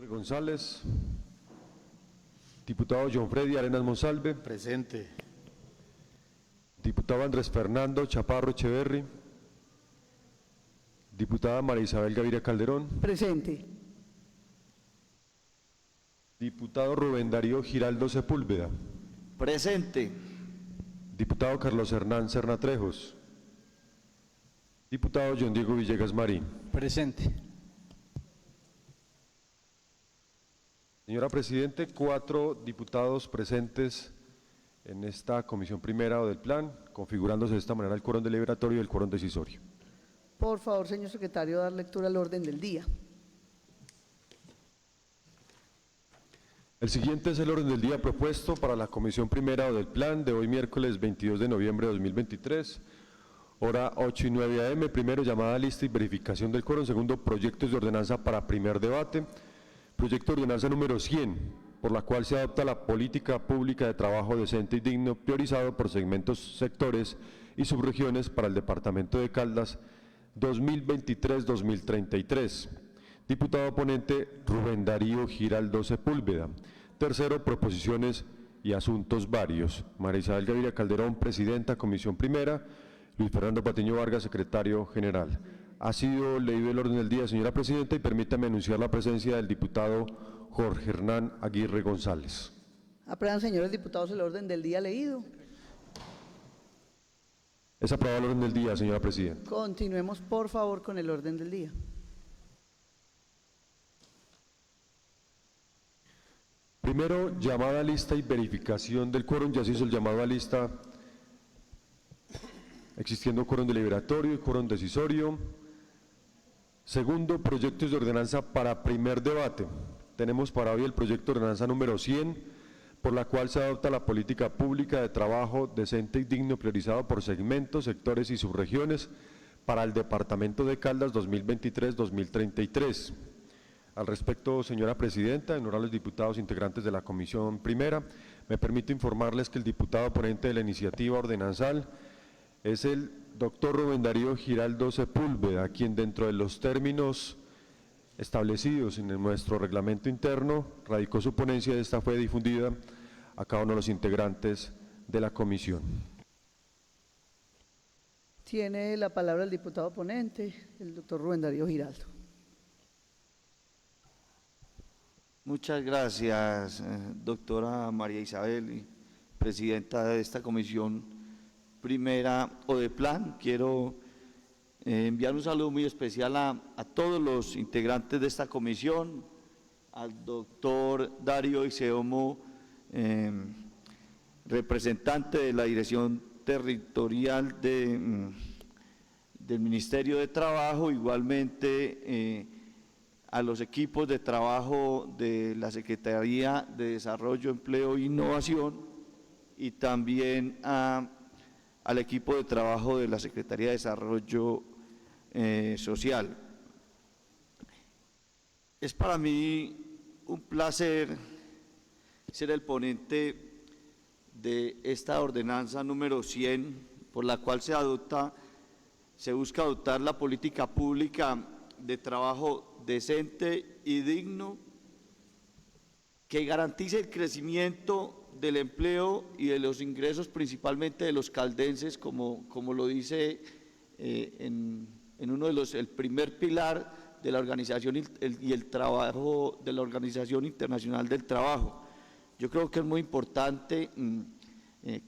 González. Diputado John Freddy Arenas Monsalve. Presente. Diputado Andrés Fernando Chaparro Echeverri. Diputada María Isabel Gaviria Calderón. Presente. Diputado Rubén Darío Giraldo Sepúlveda. Presente. Diputado Carlos Hernán Serna Trejos. Diputado John Diego Villegas Marín. Presente. Señora Presidente, 4 diputados presentes en esta comisión primera o del plan, configurándose de esta manera el quórum deliberatorio y el quórum decisorio. Por favor, señor secretario, dar lectura al orden del día. El siguiente es el orden del día propuesto para la comisión primera o del plan de hoy miércoles 22 de noviembre de 2023, hora 8 y 9 am. Primero, llamada lista y verificación del quórum. Segundo, proyectos de ordenanza para primer debate. Proyecto de ordenanza número 100, por la cual se adopta la política pública de trabajo decente y digno priorizado por segmentos, sectores y subregiones para el departamento de Caldas 2023-2033. Diputado ponente Rubén Darío Giraldo Sepúlveda. Tercero, proposiciones y asuntos varios. María Isabel Gaviria Calderón, presidenta, comisión primera. Luis Fernando Patiño Vargas, secretario general. Ha sido leído el orden del día, señora presidenta, y permítame anunciar la presencia del diputado Jorge Hernán Aguirre González. Aprueban, señores diputados, el orden del día leído. Es aprobado el orden del día, señora presidenta. Continuemos, por favor, con el orden del día. Primero, llamada a lista y verificación del quórum. Ya se hizo el llamado a lista, existiendo quórum deliberatorio y quórum decisorio. Segundo, proyectos de ordenanza para primer debate. Tenemos para hoy el proyecto de ordenanza número 100, por la cual se adopta la política pública de trabajo decente y digno priorizado por segmentos, sectores y subregiones para el departamento de Caldas 2023-2033. Al respecto, señora presidenta, honorables diputados integrantes de la comisión primera, me permito informarles que el diputado ponente de la iniciativa ordenanzal es el doctor Rubén Darío Giraldo Sepúlveda, quien dentro de los términos establecidos en nuestro reglamento interno radicó su ponencia y esta fue difundida a cada uno de los integrantes de la comisión. Tiene la palabra el diputado ponente, el doctor Rubén Darío Giraldo. Muchas gracias, doctora María Isabel, presidenta de esta comisión primera o de plan. Quiero enviar un saludo muy especial a todos los integrantes de esta comisión, al doctor Darío Iseomo, representante de la Dirección Territorial del Ministerio de Trabajo, igualmente a los equipos de trabajo de la Secretaría de Desarrollo, Empleo e Innovación y también al equipo de trabajo de la Secretaría de Desarrollo Social. Es para mí un placer ser el ponente de esta ordenanza número 100, por la cual se busca adoptar la política pública de trabajo decente y digno que garantice el crecimiento del empleo y de los ingresos principalmente de los caldenses, como lo dice en uno de el primer pilar de la organización y el trabajo de la Organización Internacional del Trabajo. Yo creo que es muy importante,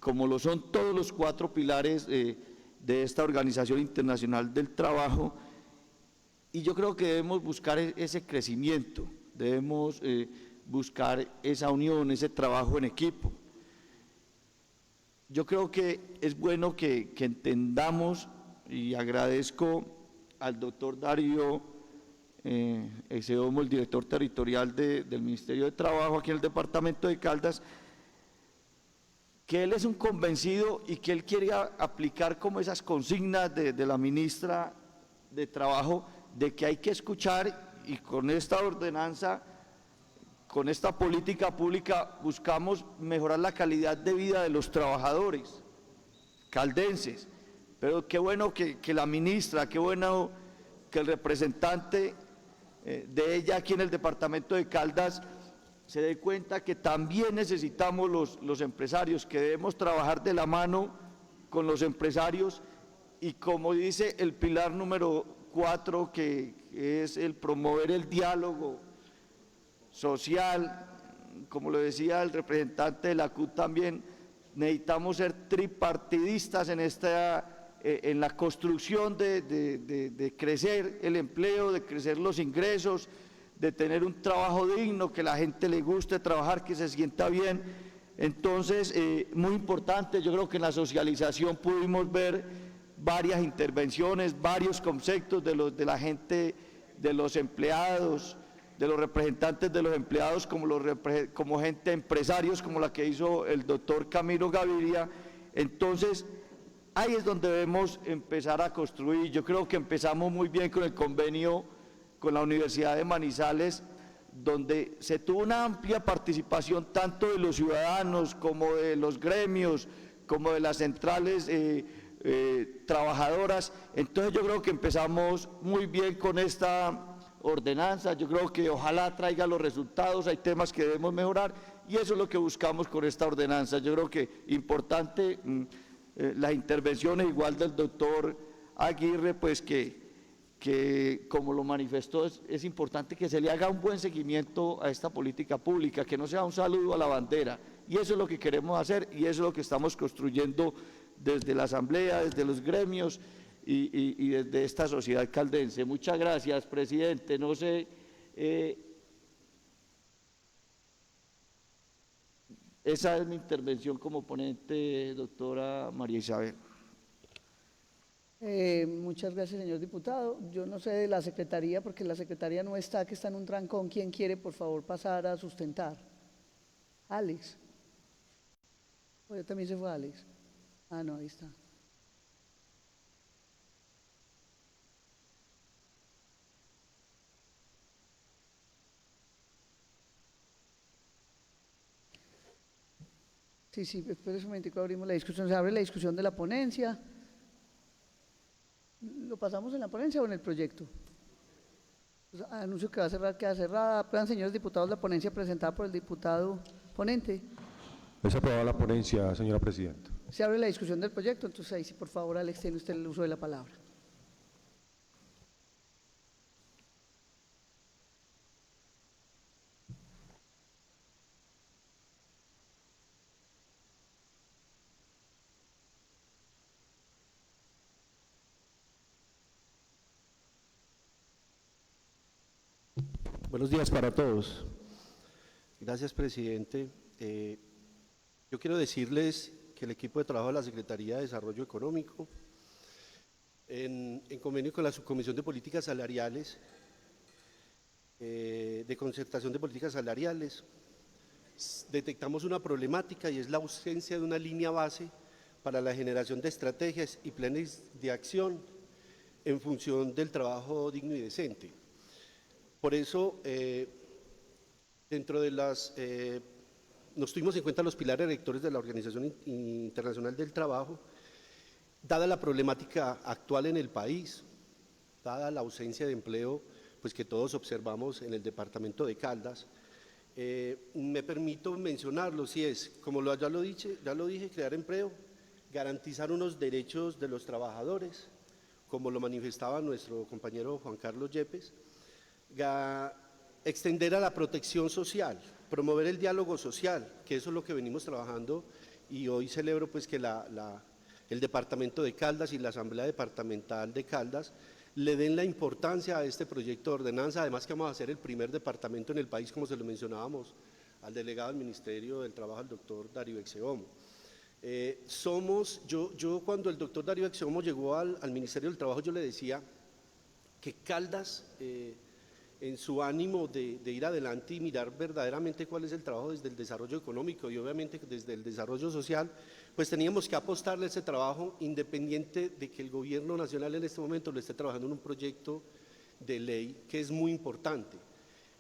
como lo son todos los 4 pilares de esta Organización Internacional del Trabajo, y yo creo que debemos buscar ese crecimiento, debemos buscar esa unión, ese trabajo en equipo. Yo creo que es bueno que entendamos, y agradezco al doctor Darío Iseomo, el director territorial del Ministerio de Trabajo aquí en el departamento de Caldas, que él es un convencido y que él quiere aplicar como esas consignas de la ministra de Trabajo, de que hay que escuchar, y con esta ordenanza, con esta política pública buscamos mejorar la calidad de vida de los trabajadores caldenses. Pero qué bueno que la ministra, qué bueno que el representante de ella aquí en el departamento de Caldas, se dé cuenta que también necesitamos los empresarios, que debemos trabajar de la mano con los empresarios y como dice el pilar número 4, que es el promover el diálogo social, como lo decía el representante de la CUT también, necesitamos ser tripartidistas en la construcción de crecer el empleo, de crecer los ingresos, de tener un trabajo digno, que la gente le guste trabajar, que se sienta bien. Entonces, muy importante, yo creo que en la socialización pudimos ver varias intervenciones, varios conceptos de la gente, de los empleados, de los representantes de los empleados, como gente empresarios, como la que hizo el doctor Camilo Gaviria. Entonces, ahí es donde debemos empezar a construir. Yo creo que empezamos muy bien con el convenio con la Universidad de Manizales, donde se tuvo una amplia participación tanto de los ciudadanos como de los gremios, como de las centrales trabajadoras. Entonces yo creo que empezamos muy bien con esta ordenanza, yo creo que ojalá traiga los resultados, hay temas que debemos mejorar y eso es lo que buscamos con esta ordenanza. Yo creo que importante las intervenciones igual del doctor Aguirre, pues que como lo manifestó, es importante que se le haga un buen seguimiento a esta política pública, que no sea un saludo a la bandera, y eso es lo que queremos hacer y eso es lo que estamos construyendo desde la Asamblea, desde los gremios y desde esta sociedad caldense. Muchas gracias, presidente. No sé, esa es mi intervención como ponente, doctora María Isabel. Muchas gracias, señor diputado. Yo no sé de la secretaría, porque la secretaría no está, que está en un trancón. ¿Quién quiere, por favor, pasar a sustentar? Alex. ¿O ya también se fue Alex? Ah, no, ahí está. Sí, espérese un momentico, abrimos la discusión. Se abre la discusión de la ponencia. ¿Lo pasamos en la ponencia o en el proyecto? Pues, anuncio que va a cerrar, queda cerrada. Aprueban, señores diputados, la ponencia presentada por el diputado ponente. Es aprobada la ponencia, señora presidenta. Se abre la discusión del proyecto, entonces ahí sí, por favor, Alex, tiene usted el uso de la palabra. Buenos días para todos. Gracias, presidente. Yo quiero decirles que el equipo de trabajo de la Secretaría de Desarrollo Económico, en convenio con la Subcomisión de Políticas Salariales, de concertación de políticas salariales, detectamos una problemática y es la ausencia de una línea base para la generación de estrategias y planes de acción en función del trabajo digno y decente. Por eso, dentro de nos tuvimos en cuenta los pilares rectores de la Organización Internacional del Trabajo, dada la problemática actual en el país, dada la ausencia de empleo pues que todos observamos en el departamento de Caldas. Me permito mencionarlo, si es, como ya lo dije, crear empleo, garantizar unos derechos de los trabajadores, como lo manifestaba nuestro compañero Juan Carlos Yepes, extender a la protección social, promover el diálogo social, que eso es lo que venimos trabajando y hoy celebro pues que el departamento de Caldas y la Asamblea Departamental de Caldas le den la importancia a este proyecto de ordenanza, además que vamos a ser el primer departamento en el país, como se lo mencionábamos al delegado del Ministerio del Trabajo, al doctor Darío Exeomo. Yo cuando el doctor Darío Exeomo llegó al Ministerio del Trabajo, yo le decía que Caldas, en su ánimo de ir adelante y mirar verdaderamente cuál es el trabajo desde el desarrollo económico y obviamente desde el desarrollo social, pues teníamos que apostarle a ese trabajo independiente de que el gobierno nacional en este momento lo esté trabajando en un proyecto de ley que es muy importante.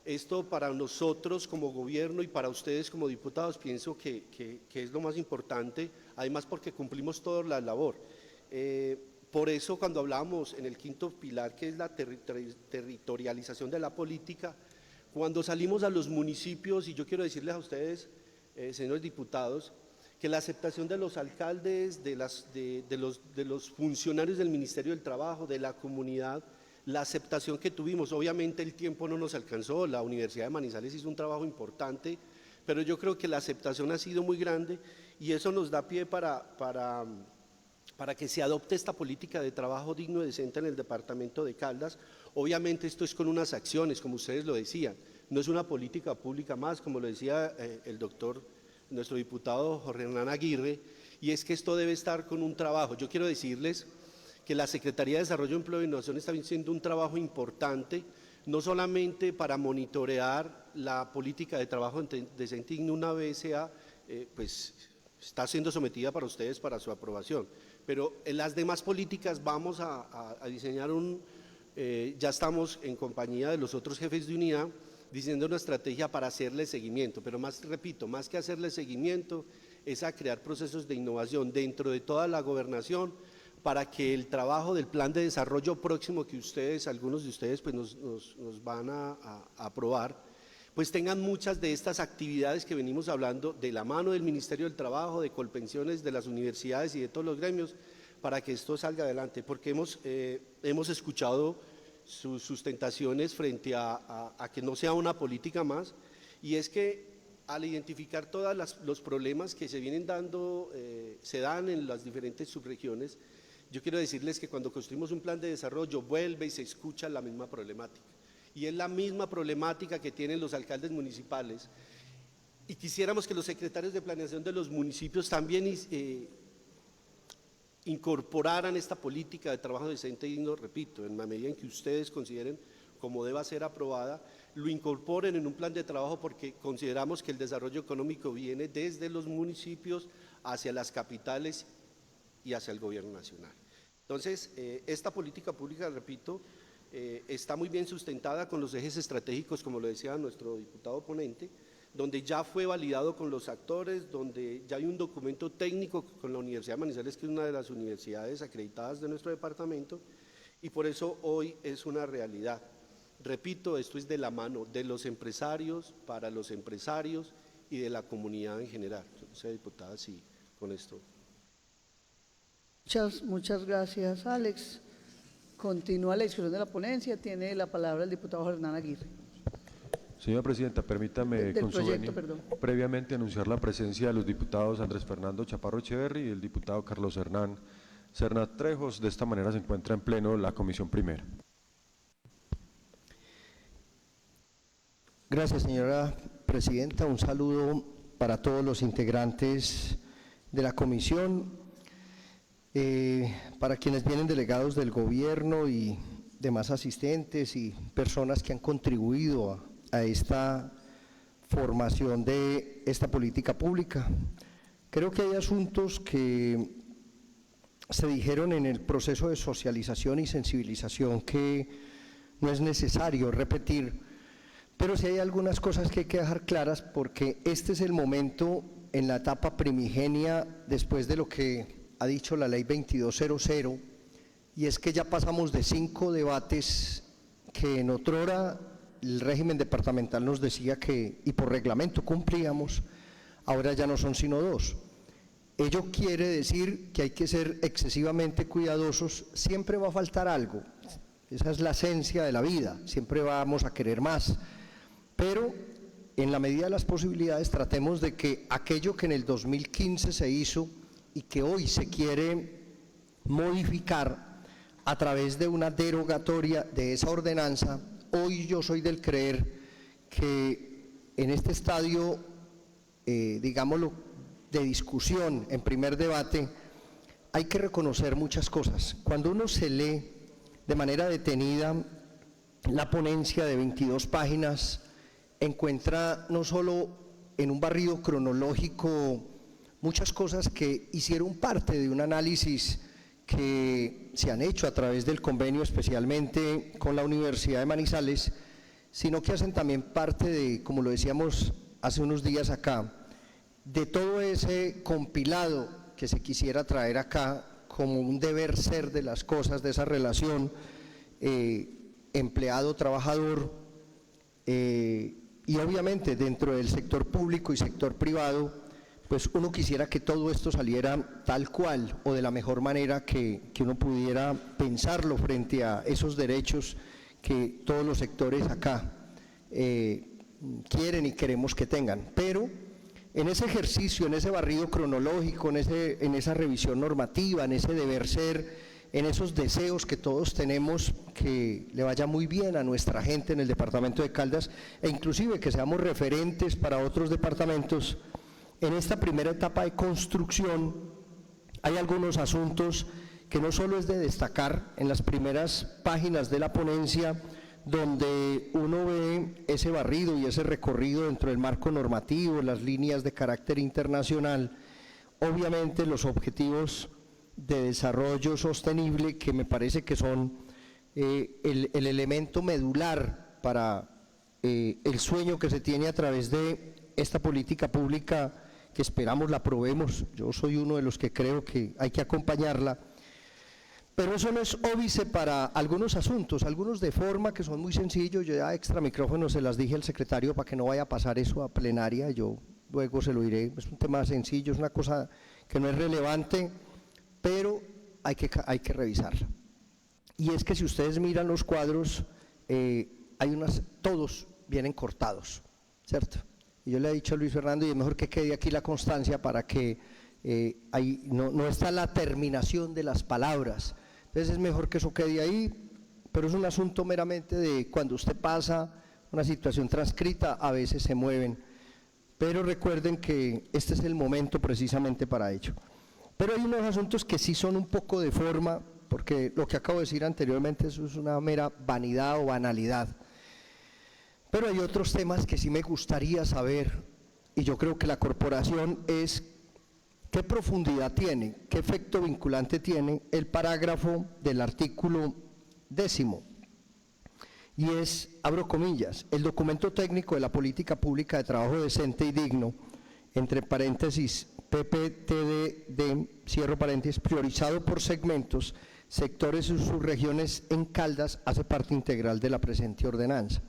Esto para nosotros como gobierno y para ustedes como diputados pienso que es lo más importante, además porque cumplimos toda la labor. Por eso cuando hablamos en el quinto pilar, que es la territorialización de la política, cuando salimos a los municipios, y yo quiero decirles a ustedes, señores diputados, que la aceptación de los alcaldes, de los funcionarios del Ministerio del Trabajo, de la comunidad, la aceptación que tuvimos, obviamente el tiempo no nos alcanzó, la Universidad de Manizales hizo un trabajo importante, pero yo creo que la aceptación ha sido muy grande y eso nos da pie para que se adopte esta política de trabajo digno y decente en el departamento de Caldas. Obviamente esto es con unas acciones, como ustedes lo decían, no es una política pública más, como lo decía el doctor, nuestro diputado Jorge Hernán Aguirre, y es que esto debe estar con un trabajo. Yo quiero decirles que la Secretaría de Desarrollo, Empleo e Innovación está haciendo un trabajo importante, no solamente para monitorear la política de trabajo decente y digno una vez sea, pues está siendo sometida para ustedes para su aprobación, pero en las demás políticas vamos a diseñar ya estamos en compañía de los otros jefes de unidad, diciendo una estrategia para hacerle seguimiento, pero repito, más que hacerle seguimiento, es a crear procesos de innovación dentro de toda la gobernación para que el trabajo del plan de desarrollo próximo que algunos de ustedes pues nos van a aprobar, pues tengan muchas de estas actividades que venimos hablando de la mano del Ministerio del Trabajo, de Colpensiones, de las universidades y de todos los gremios, para que esto salga adelante, porque hemos escuchado sus sustentaciones frente a que no sea una política más, y es que al identificar todos los problemas que se vienen dando, se dan en las diferentes subregiones, yo quiero decirles que cuando construimos un plan de desarrollo vuelve y se escucha la misma problemática, y es la misma problemática que tienen los alcaldes municipales, y quisiéramos que los secretarios de planeación de los municipios también incorporaran esta política de trabajo decente y digno, repito, en la medida en que ustedes consideren como deba ser aprobada, lo incorporen en un plan de trabajo porque consideramos que el desarrollo económico viene desde los municipios hacia las capitales y hacia el gobierno nacional. Entonces, esta política pública, repito, está muy bien sustentada con los ejes estratégicos, como lo decía nuestro diputado ponente, donde ya fue validado con los actores, donde ya hay un documento técnico con la Universidad de Manizales, que es una de las universidades acreditadas de nuestro departamento, y por eso hoy es una realidad. Repito, esto es de la mano de los empresarios, para los empresarios y de la comunidad en general. Señora diputada, sí, con esto. Muchas gracias, Alex. Continúa la discusión de la ponencia. Tiene la palabra el diputado Hernán Aguirre. Señora Presidenta, permítame con su venia previamente anunciar la presencia de los diputados Andrés Fernando Chaparro Echeverri y el diputado Carlos Hernán Cernat Trejos. De esta manera se encuentra en pleno la Comisión Primera. Gracias, señora Presidenta. Un saludo para todos los integrantes de la comisión, para quienes vienen delegados del gobierno y demás asistentes y personas que han contribuido a esta formación de esta política pública. Creo que hay asuntos que se dijeron en el proceso de socialización y sensibilización que no es necesario repetir, pero sí hay algunas cosas que hay que dejar claras porque este es el momento en la etapa primigenia después de lo que ha dicho la ley 2200, y es que ya pasamos de 5 debates que en otrora el régimen departamental nos decía que, y por reglamento cumplíamos, ahora ya no son sino 2. Ello quiere decir que hay que ser excesivamente cuidadosos, siempre va a faltar algo, esa es la esencia de la vida, siempre vamos a querer más, pero en la medida de las posibilidades tratemos de que aquello que en el 2015 se hizo y que hoy se quiere modificar a través de una derogatoria de esa ordenanza, hoy yo soy del creer que en este estadio, digámoslo, de discusión en primer debate, hay que reconocer muchas cosas. Cuando uno se lee de manera detenida la ponencia de 22 páginas, encuentra no solo en un barrido cronológico muchas cosas que hicieron parte de un análisis que se han hecho a través del convenio, especialmente con la Universidad de Manizales, sino que hacen también parte de, como lo decíamos hace unos días acá, de todo ese compilado que se quisiera traer acá como un deber ser de las cosas, de esa relación empleado-trabajador, y obviamente dentro del sector público y sector privado, pues uno quisiera que todo esto saliera tal cual o de la mejor manera que uno pudiera pensarlo frente a esos derechos que todos los sectores acá quieren y queremos que tengan. Pero en ese ejercicio, en ese barrido cronológico, en esa revisión normativa, en ese deber ser, en esos deseos que todos tenemos que le vaya muy bien a nuestra gente en el departamento de Caldas e inclusive que seamos referentes para otros departamentos, en esta primera etapa de construcción hay algunos asuntos que no solo es de destacar en las primeras páginas de la ponencia, donde uno ve ese barrido y ese recorrido dentro del marco normativo, las líneas de carácter internacional, obviamente los objetivos de desarrollo sostenible, que me parece que son el elemento medular para el sueño que se tiene a través de esta política pública que esperamos la aprobemos. Yo soy uno de los que creo que hay que acompañarla, pero eso no es óbice para algunos asuntos, algunos de forma que son muy sencillos. Yo ya extra micrófono se las dije al secretario para que no vaya a pasar eso a plenaria, yo luego se lo diré, es un tema sencillo, es una cosa que no es relevante, pero hay que revisarla. Y es que si ustedes miran los cuadros, todos vienen cortados, ¿cierto? Y yo le he dicho a Luis Fernando, y es mejor que quede aquí la constancia para que no está la terminación de las palabras, entonces es mejor que eso quede ahí, pero es un asunto meramente de cuando usted pasa una situación transcrita, a veces se mueven, pero recuerden que este es el momento precisamente para ello. Pero hay unos asuntos que sí son un poco de forma, porque lo que acabo de decir anteriormente eso es una mera vanidad o banalidad. Pero hay otros temas que sí me gustaría saber, y yo creo que la corporación es qué profundidad tiene, qué efecto vinculante tiene el parágrafo del artículo 10º. Y es, abro comillas, el documento técnico de la política pública de trabajo decente y digno, entre paréntesis, PPTDD, cierro paréntesis, priorizado por segmentos, sectores y subregiones en Caldas, hace parte integral de la presente ordenanza.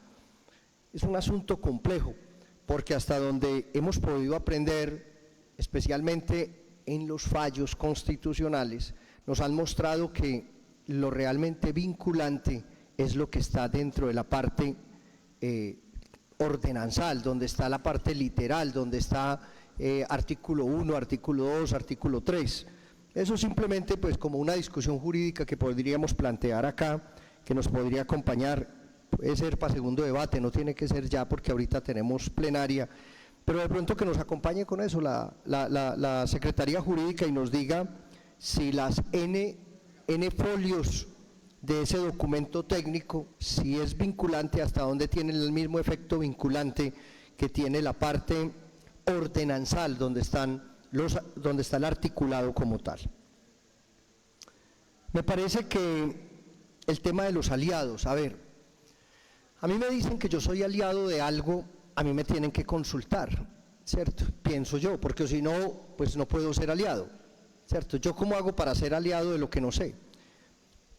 Es un asunto complejo, porque hasta donde hemos podido aprender, especialmente en los fallos constitucionales, nos han mostrado que lo realmente vinculante es lo que está dentro de la parte ordenanzal, donde está la parte literal, donde está artículo 1, artículo 2, artículo 3. Eso simplemente pues como una discusión jurídica que podríamos plantear acá, que nos podría acompañar, puede ser para segundo debate, no tiene que ser ya porque ahorita tenemos plenaria, pero de pronto que nos acompañe con eso la Secretaría Jurídica y nos diga si las N folios de ese documento técnico, si es vinculante, hasta dónde tiene el mismo efecto vinculante que tiene la parte ordenanzal, donde está el articulado como tal. Me parece que el tema de los aliados, a ver, a mí me dicen que yo soy aliado de algo, a mí me tienen que consultar, ¿cierto? Pienso yo, porque si no, pues no puedo ser aliado, ¿cierto? ¿Yo cómo hago para ser aliado de lo que no sé?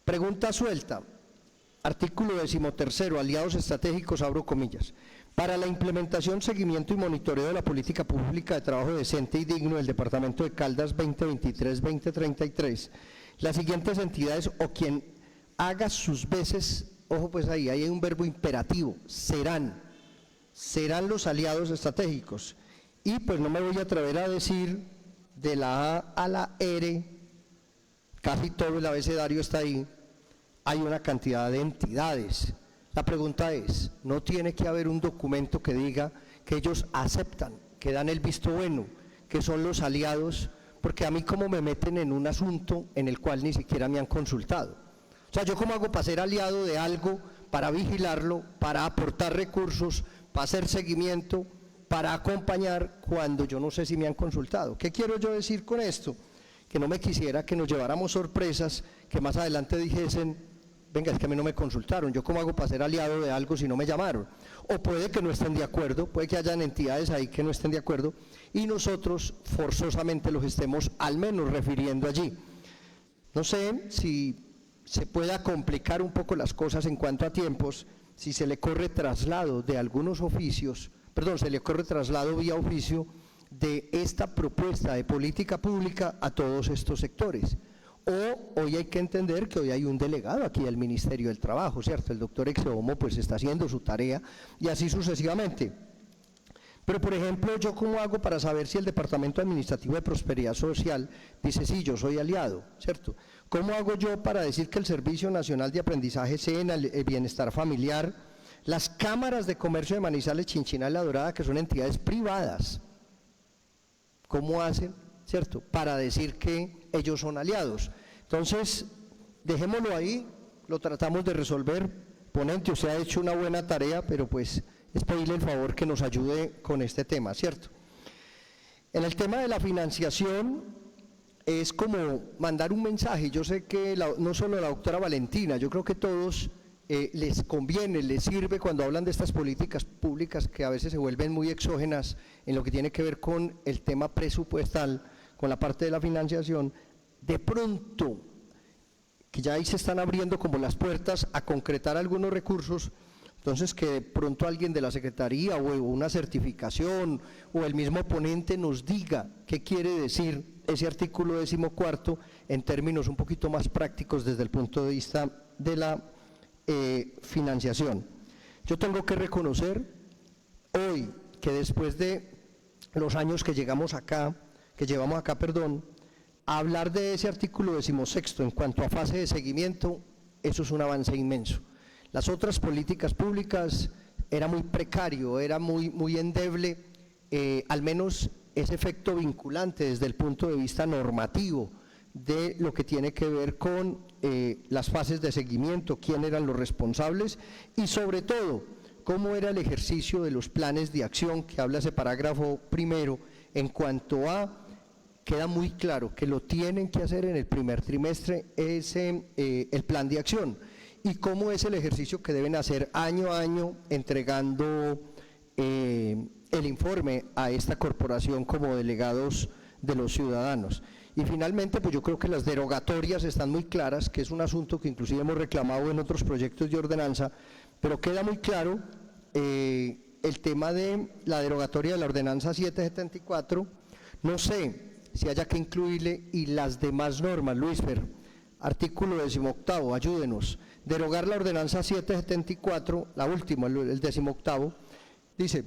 Pregunta suelta, artículo 13º, aliados estratégicos, abro comillas. Para la implementación, seguimiento y monitoreo de la política pública de trabajo decente y digno del Departamento de Caldas 2023-2033, las siguientes entidades o quien haga sus veces, ojo pues ahí hay un verbo imperativo, serán los aliados estratégicos. Y pues no me voy a atrever a decir de la A a la R, casi todo el abecedario está ahí, hay una cantidad de entidades. La pregunta es, ¿no tiene que haber un documento que diga que ellos aceptan, que dan el visto bueno, que son los aliados? Porque a mí cómo me meten en un asunto en el cual ni siquiera me han consultado. O sea, ¿yo cómo hago para ser aliado de algo, para vigilarlo, para aportar recursos, para hacer seguimiento, para acompañar cuando yo no sé si me han consultado? ¿Qué quiero yo decir con esto? Que no me quisiera que nos lleváramos sorpresas, que más adelante dijesen, venga, es que a mí no me consultaron, ¿yo cómo hago para ser aliado de algo si no me llamaron? O puede que no estén de acuerdo, puede que hayan entidades ahí que no estén de acuerdo y nosotros forzosamente los estemos al menos refiriendo allí. No sé si se pueda complicar un poco las cosas en cuanto a tiempos, si se le corre traslado de algunos oficios, perdón, se le corre traslado vía oficio de esta propuesta de política pública a todos estos sectores. O hoy hay que entender que hoy hay un delegado aquí del Ministerio del Trabajo, ¿cierto? El doctor Exeomo pues está haciendo su tarea y así sucesivamente. Pero, por ejemplo, ¿yo cómo hago para saber si el Departamento Administrativo de Prosperidad Social dice, sí, yo soy aliado, ¿cierto? ¿Cómo hago yo para decir que el Servicio Nacional de Aprendizaje SENA, el Bienestar Familiar, las cámaras de comercio de Manizales, Chinchiná y La Dorada, que son entidades privadas, cómo hacen, ¿cierto?, para decir que ellos son aliados? Entonces, dejémoslo ahí, lo tratamos de resolver. Ponente, usted ha hecho una buena tarea, pero pues es pedirle el favor que nos ayude con este tema, ¿cierto? En el tema de la financiación, es como mandar un mensaje. Yo sé que no solo la doctora Valentina, yo creo que todos les conviene, les sirve cuando hablan de estas políticas públicas que a veces se vuelven muy exógenas en lo que tiene que ver con el tema presupuestal, con la parte de la financiación, de pronto, que ya ahí se están abriendo como las puertas a concretar algunos recursos. Entonces, que de pronto alguien de la Secretaría o una certificación o el mismo ponente nos diga qué quiere decir ese artículo 14º en términos un poquito más prácticos desde el punto de vista de la financiación. Yo tengo que reconocer hoy que después de los años que llevamos acá, hablar de ese artículo 16º en cuanto a fase de seguimiento, eso es un avance inmenso. Las otras políticas públicas era muy precario, era muy endeble, al menos ese efecto vinculante desde el punto de vista normativo de lo que tiene que ver con las fases de seguimiento, quién eran los responsables y sobre todo cómo era el ejercicio de los planes de acción que habla ese parágrafo primero en cuanto a, queda muy claro que lo tienen que hacer en el primer trimestre el plan de acción. Y cómo es el ejercicio que deben hacer año a año entregando el informe a esta corporación como delegados de los ciudadanos. Y finalmente, pues yo creo que las derogatorias están muy claras, que es un asunto que inclusive hemos reclamado en otros proyectos de ordenanza, pero queda muy claro el tema de la derogatoria de la ordenanza 774, no sé si haya que incluirle y las demás normas, Luisfer, artículo 18º, ayúdenos. Derogar la ordenanza 774, la última, el 18º, dice,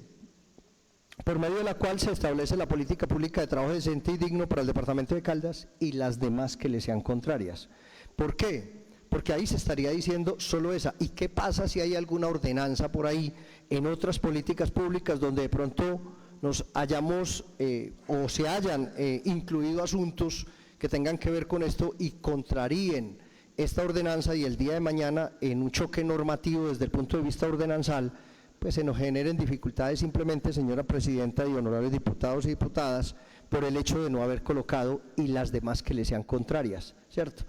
por medio de la cual se establece la política pública de trabajo decente y digno para el departamento de Caldas y las demás que le sean contrarias. ¿Por qué? Porque ahí se estaría diciendo solo esa. ¿Y qué pasa si hay alguna ordenanza por ahí en otras políticas públicas donde de pronto nos hayamos o se hayan incluido asuntos que tengan que ver con esto y contraríen esta ordenanza y el día de mañana en un choque normativo desde el punto de vista ordenanzal, pues se nos generen dificultades simplemente, señora Presidenta y honorables diputados y diputadas, por el hecho de no haber colocado y las demás que le sean contrarias, ¿cierto?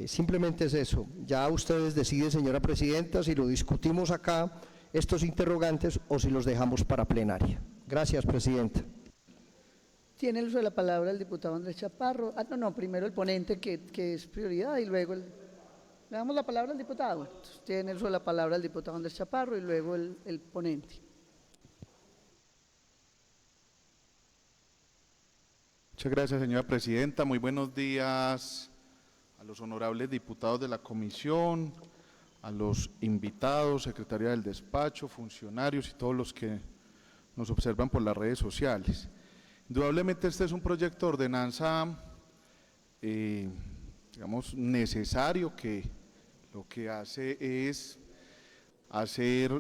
Simplemente es eso. Ya ustedes deciden, señora Presidenta, si lo discutimos acá, estos interrogantes, o si los dejamos para plenaria. Gracias, Presidenta. Tiene el uso de la palabra el diputado Andrés Chaparro. Primero el ponente, que es prioridad, y luego le damos la palabra al diputado. Entonces, tiene el uso de la palabra el diputado Andrés Chaparro y luego el ponente. Muchas gracias, señora Presidenta. Muy buenos días a los honorables diputados de la comisión, a los invitados, secretaría del despacho, funcionarios y todos los que nos observan por las redes sociales. Indudablemente este es un proyecto de ordenanza, digamos, necesario, que lo que hace es hacer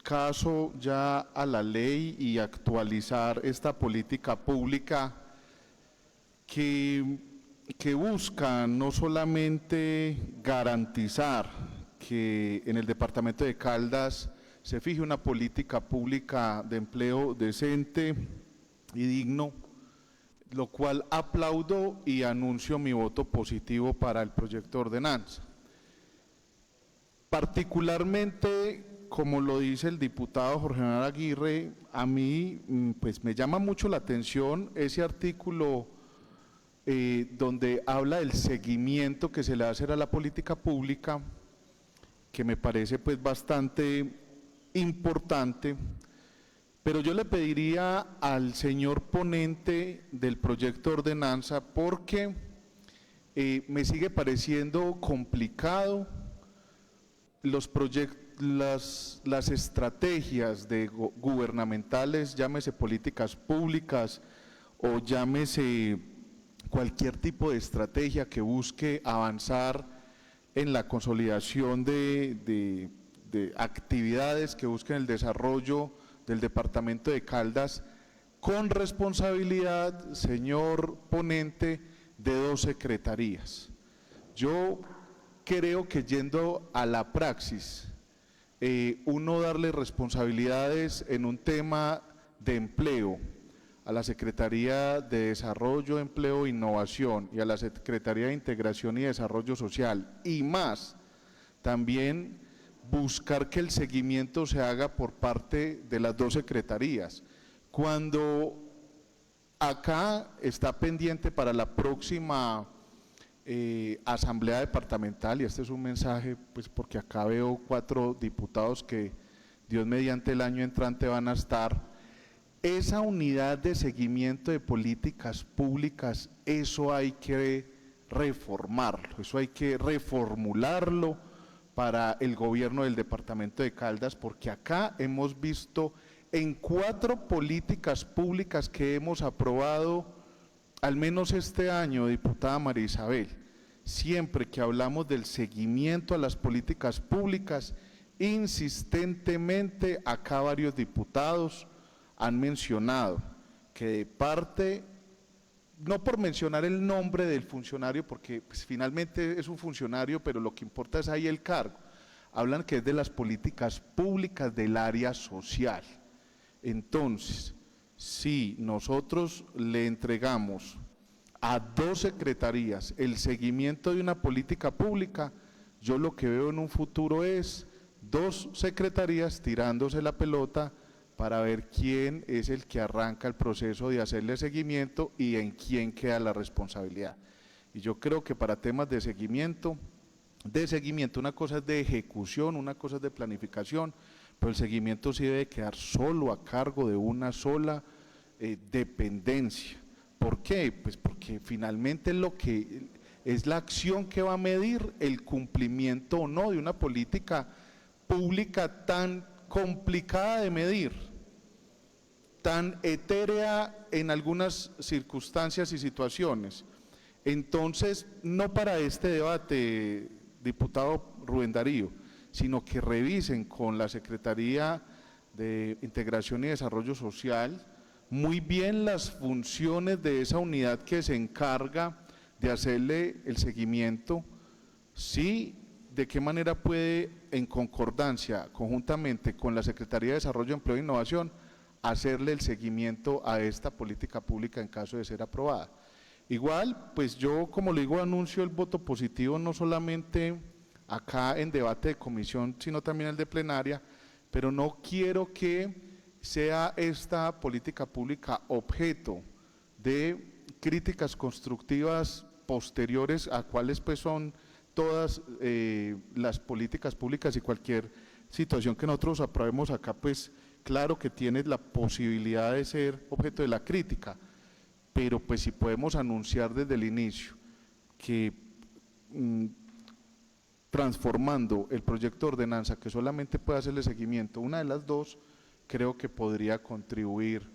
caso ya a la ley y actualizar esta política pública que busca no solamente garantizar que en el departamento de Caldas se fije una política pública de empleo decente y digno, lo cual aplaudo y anuncio mi voto positivo para el proyecto de ordenanza. Particularmente, como lo dice el diputado Jorge Manuel Aguirre, a mí pues me llama mucho la atención ese artículo donde habla del seguimiento que se le va a hacer a la política pública, que me parece pues bastante importante, pero yo le pediría al señor ponente del proyecto de ordenanza, porque me sigue pareciendo complicado las estrategias gubernamentales, llámese políticas públicas o llámese cualquier tipo de estrategia que busque avanzar en la consolidación de actividades que busquen el desarrollo del departamento de Caldas, con responsabilidad, señor ponente, de 2 secretarías. Yo creo que yendo a la praxis, uno darle responsabilidades en un tema de empleo a la Secretaría de Desarrollo, Empleo e Innovación y a la Secretaría de Integración y Desarrollo Social, y más, también buscar que el seguimiento se haga por parte de las 2 secretarías. Cuando acá está pendiente para la próxima asamblea departamental, y este es un mensaje pues porque acá veo 4 diputados que Dios mediante el año entrante van a estar, esa unidad de seguimiento de políticas públicas, eso hay que reformarlo, eso hay que reformularlo para el gobierno del departamento de Caldas, porque acá hemos visto en 4 políticas públicas que hemos aprobado, al menos este año, diputada María Isabel, siempre que hablamos del seguimiento a las políticas públicas, insistentemente acá varios diputados han mencionado que de parte, no por mencionar el nombre del funcionario, porque pues, finalmente es un funcionario, pero lo que importa es ahí el cargo, hablan que es de las políticas públicas del área social. Entonces, si nosotros le entregamos a 2 secretarías el seguimiento de una política pública, yo lo que veo en un futuro es 2 secretarías tirándose la pelota para ver quién es el que arranca el proceso de hacerle seguimiento y en quién queda la responsabilidad. Y yo creo que para temas de seguimiento, una cosa es de ejecución, una cosa es de planificación, pero el seguimiento sí debe quedar solo a cargo de una sola dependencia. ¿Por qué? Pues porque finalmente lo que es la acción que va a medir el cumplimiento o no de una política pública tan complicada de medir, tan etérea en algunas circunstancias y situaciones. Entonces, no para este debate, diputado Rubén Darío, sino que revisen con la Secretaría de Integración y Desarrollo Social muy bien las funciones de esa unidad que se encarga de hacerle el seguimiento, sí, de qué manera puede, en concordancia, conjuntamente con la Secretaría de Desarrollo, Empleo e Innovación, hacerle el seguimiento a esta política pública en caso de ser aprobada. Igual, pues yo, como le digo, anuncio el voto positivo no solamente acá en debate de comisión, sino también el de plenaria, pero no quiero que sea esta política pública objeto de críticas constructivas posteriores a cuáles pues son todas las políticas públicas, y cualquier situación que nosotros aprobemos acá, pues claro que tiene la posibilidad de ser objeto de la crítica, pero pues si podemos anunciar desde el inicio que transformando el proyecto de ordenanza que solamente puede hacerle seguimiento una de las 2, creo que podría contribuir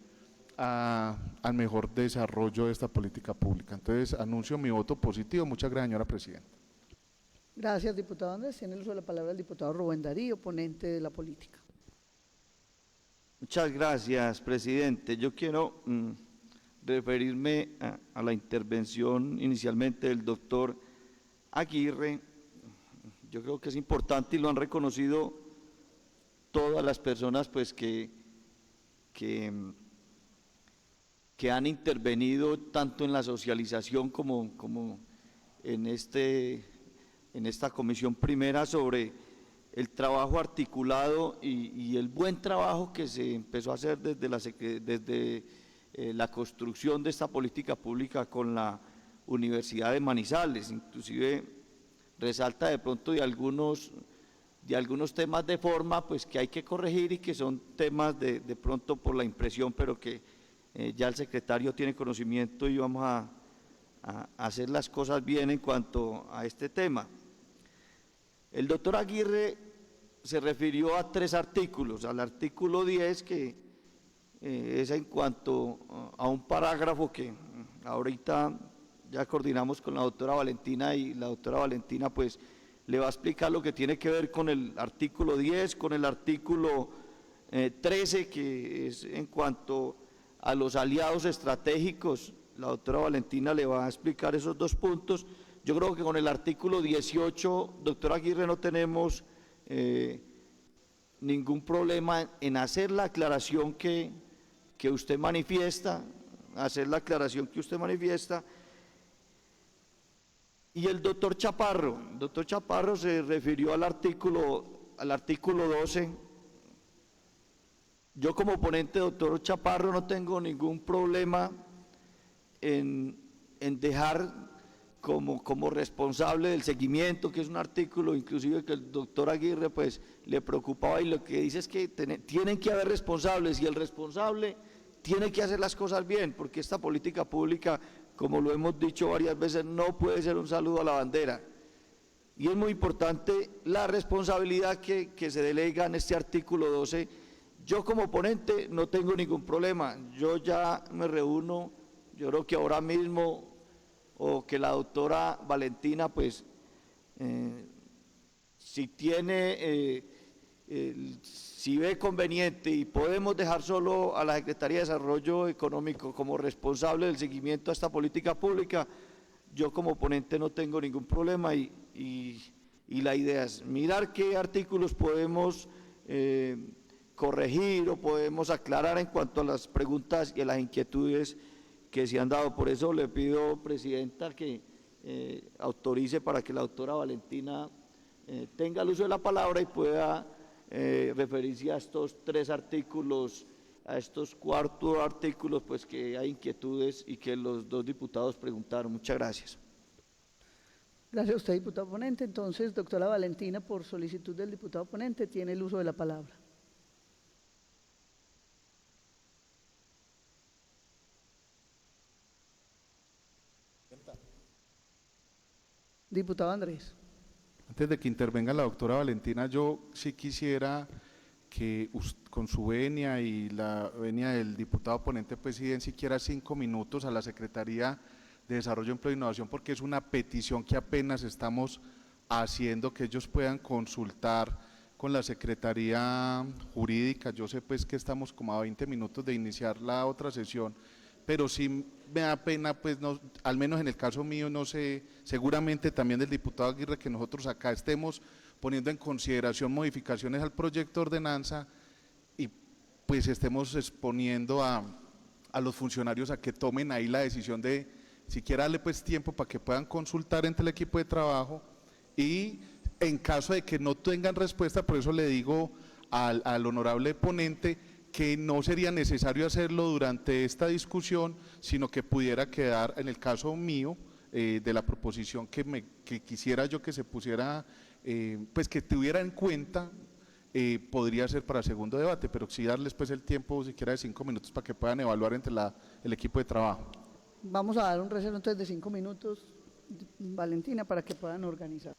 al mejor desarrollo de esta política pública. Entonces, anuncio mi voto positivo. Muchas gracias, señora presidenta. Gracias, diputado Andrés. Tiene el uso de la palabra el diputado Rubén Darío, ponente de la política. Muchas gracias, presidente. Yo quiero referirme a la intervención inicialmente del doctor Aguirre. Yo creo que es importante y lo han reconocido todas las personas pues que han intervenido tanto en la socialización como en esta comisión primera sobre el trabajo articulado y el buen trabajo que se empezó a hacer desde la construcción de esta política pública con la Universidad de Manizales, inclusive resalta de pronto de algunos temas de forma pues que hay que corregir y que son temas de pronto por la impresión, pero que ya el secretario tiene conocimiento y vamos a hacer las cosas bien en cuanto a este tema. El doctor Aguirre se refirió a 3 artículos, al artículo 10 que es en cuanto a un parágrafo que ahorita ya coordinamos con la doctora Valentina y la doctora Valentina pues le va a explicar lo que tiene que ver con el artículo 10, con el artículo 13 que es en cuanto a los aliados estratégicos. La doctora Valentina le va a explicar esos 2 puntos. Yo creo que con el artículo 18, doctor Aguirre, no tenemos ningún problema en hacer la aclaración que usted manifiesta, Y el doctor Chaparro se refirió al artículo 12. Yo como ponente, doctor Chaparro, no tengo ningún problema en dejar como responsable del seguimiento, que es un artículo inclusive que el doctor Aguirre pues le preocupaba, y lo que dice es que tienen que haber responsables y el responsable tiene que hacer las cosas bien, porque esta política pública, como lo hemos dicho varias veces, no puede ser un saludo a la bandera. Y es muy importante la responsabilidad que se delega en este artículo 12. Yo como ponente no tengo ningún problema, yo ya me reúno, yo creo que ahora mismo, o que la doctora Valentina pues si ve conveniente y podemos dejar solo a la Secretaría de Desarrollo Económico como responsable del seguimiento a esta política pública, yo como ponente no tengo ningún problema y la idea es mirar qué artículos podemos corregir o podemos aclarar en cuanto a las preguntas y a las inquietudes que se han dado. Por eso le pido, presidenta, que autorice para que la doctora Valentina tenga el uso de la palabra y pueda referirse a estos 3 artículos, a estos 4 artículos, pues que hay inquietudes y que los 2 diputados preguntaron. Muchas gracias. Gracias a usted, diputado ponente. Entonces, doctora Valentina, por solicitud del diputado ponente, tiene el uso de la palabra. Diputado Andrés. Antes de que intervenga la doctora Valentina, yo sí quisiera que con su venia y la venia del diputado ponente pues si den siquiera 5 minutos a la Secretaría de Desarrollo, Empleo e Innovación, porque es una petición que apenas estamos haciendo, que ellos puedan consultar con la Secretaría Jurídica. Yo sé pues que estamos como a 20 minutos de iniciar la otra sesión, pero sí me da pena, pues no, al menos en el caso mío, no sé, seguramente también del diputado Aguirre, que nosotros acá estemos poniendo en consideración modificaciones al proyecto de ordenanza y pues estemos exponiendo a los funcionarios a que tomen ahí la decisión de siquiera darle pues tiempo para que puedan consultar entre el equipo de trabajo, y en caso de que no tengan respuesta, por eso le digo al honorable ponente que no sería necesario hacerlo durante esta discusión, sino que pudiera quedar, en el caso mío, de la proposición que quisiera yo que se pusiera, pues que tuviera en cuenta, podría ser para segundo debate, pero sí darles pues el tiempo siquiera de 5 minutos para que puedan evaluar entre el equipo de trabajo. Vamos a dar un receso entonces de 5 minutos, Valentina, para que puedan organizar.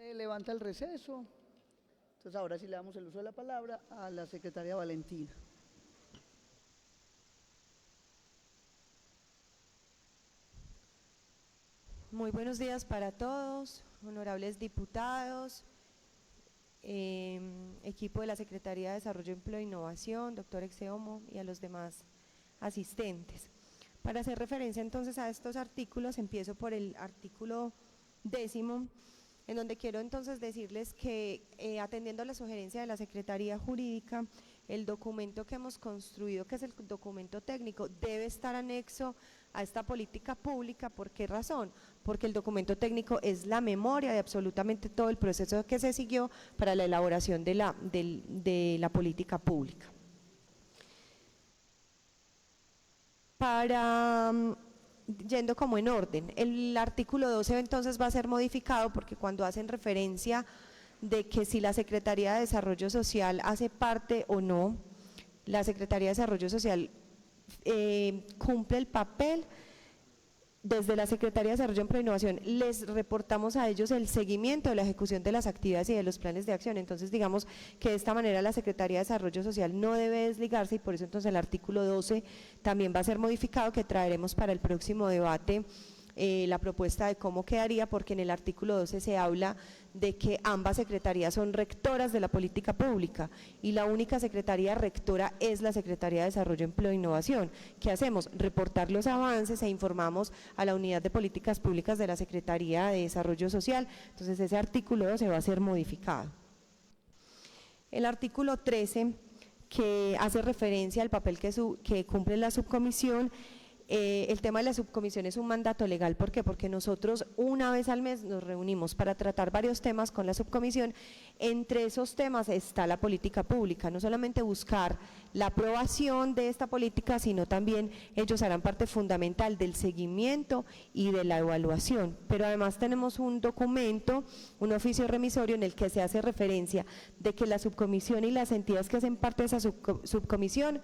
Se levanta el receso. Entonces ahora sí le damos el uso de la palabra a la secretaria Valentina. Muy buenos días para todos, honorables diputados, equipo de la Secretaría de Desarrollo, Empleo e Innovación, doctor Exeomo y a los demás asistentes. Para hacer referencia entonces a estos artículos, empiezo por el artículo 10º, en donde quiero entonces decirles que atendiendo a la sugerencia de la Secretaría Jurídica, el documento que hemos construido, que es el documento técnico, debe estar anexo a esta política pública. ¿Por qué razón? Porque el documento técnico es la memoria de absolutamente todo el proceso que se siguió para la elaboración de la política pública. Yendo como en orden, el artículo 12 entonces va a ser modificado porque cuando hacen referencia de que si la Secretaría de Desarrollo Social hace parte o no, la Secretaría de Desarrollo Social cumple el papel. Desde la Secretaría de Desarrollo, Empleo e Innovación les reportamos a ellos el seguimiento de la ejecución de las actividades y de los planes de acción. Entonces digamos que de esta manera la Secretaría de Desarrollo Social no debe desligarse y por eso entonces el artículo 12 también va a ser modificado, que traeremos para el próximo debate la propuesta de cómo quedaría, porque en el artículo 12 se habla de que ambas secretarías son rectoras de la política pública y la única secretaría rectora es la Secretaría de Desarrollo, Empleo e Innovación. ¿Qué hacemos? Reportar los avances e informamos a la Unidad de Políticas Públicas de la Secretaría de Desarrollo Social. Entonces ese artículo 12 va a ser modificado. El artículo 13, que hace referencia al papel que cumple la subcomisión. El tema de la subcomisión es un mandato legal. ¿Por qué? Porque nosotros una vez al mes nos reunimos para tratar varios temas con la subcomisión. Entre esos temas está la política pública, no solamente buscar la aprobación de esta política, sino también ellos harán parte fundamental del seguimiento y de la evaluación. Pero además tenemos un documento, un oficio remisorio en el que se hace referencia de que la subcomisión y las entidades que hacen parte de esa subcomisión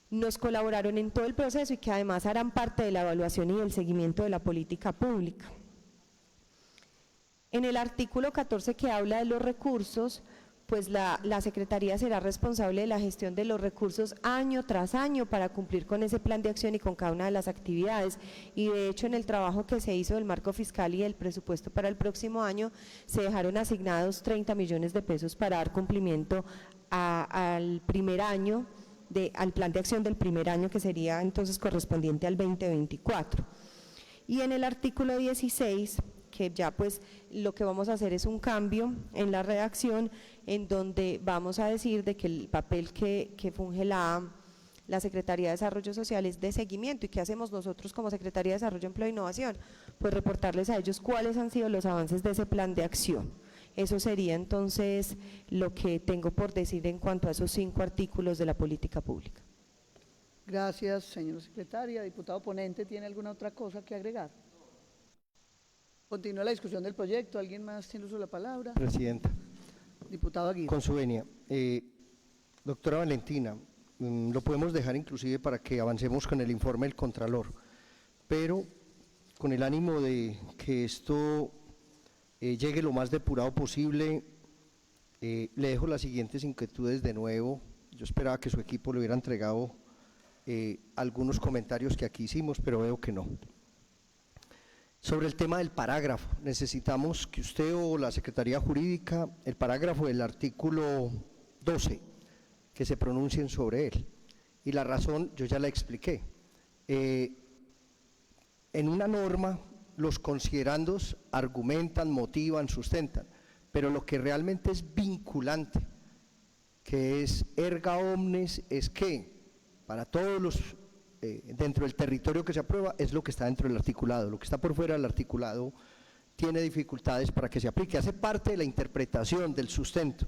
nos colaboraron en todo el proceso y que además harán parte de la evaluación y del seguimiento de la política pública. En el artículo 14, que habla de los recursos, pues la Secretaría será responsable de la gestión de los recursos año tras año para cumplir con ese plan de acción y con cada una de las actividades. Y de hecho en el trabajo que se hizo del marco fiscal y el presupuesto para el próximo año, se dejaron asignados 30 millones de pesos para dar cumplimiento al primer año, al plan de acción del primer año, que sería entonces correspondiente al 2024. Y en el artículo 16, que ya pues lo que vamos a hacer es un cambio en la redacción, en donde vamos a decir de que el papel que funge la Secretaría de Desarrollo Social es de seguimiento. ¿Y qué hacemos nosotros como Secretaría de Desarrollo, Empleo e Innovación? Pues reportarles a ellos cuáles han sido los avances de ese plan de acción. Eso sería entonces lo que tengo por decir en cuanto a esos 5 artículos de la política pública. Gracias, señora secretaria. Diputado ponente, ¿tiene alguna otra cosa que agregar? Continúa la discusión del proyecto. ¿Alguien más tiene uso de la palabra? Presidenta. Diputado Aguirre. Con su venia. Doctora Valentina, lo podemos dejar inclusive para que avancemos con el informe del Contralor, pero con el ánimo de que esto llegue lo más depurado posible, le dejo las siguientes inquietudes de nuevo. Yo esperaba que su equipo le hubiera entregado algunos comentarios que aquí hicimos, pero veo que no. Sobre el tema del parágrafo, necesitamos que usted o la Secretaría Jurídica, el parágrafo del artículo 12, que se pronuncien sobre él. Y la razón yo ya la expliqué. En una norma, los considerandos argumentan, motivan, sustentan, pero lo que realmente es vinculante, que es erga omnes, es que para todos los dentro del territorio que se aprueba es lo que está dentro del articulado. Lo que está por fuera del articulado tiene dificultades para que se aplique, hace parte de la interpretación del sustento.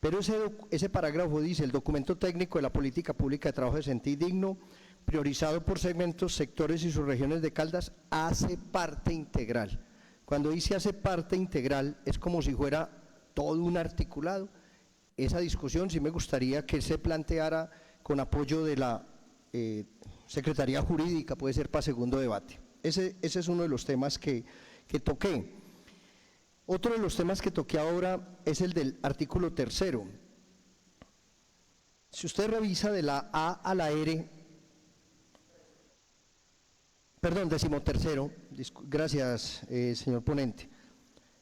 Pero ese parágrafo dice: el documento técnico de la política pública de trabajo decente y digno, priorizado por segmentos, sectores y sus regiones de Caldas, hace parte integral. Cuando dice hace parte integral, es como si fuera todo un articulado. Esa discusión sí me gustaría que se planteara con apoyo de la Secretaría Jurídica, puede ser para segundo debate. Ese es uno de los temas que toqué. Otro de los temas que toqué ahora es el del artículo 3º. Si usted revisa de la A a la R, perdón, 13º, gracias señor ponente,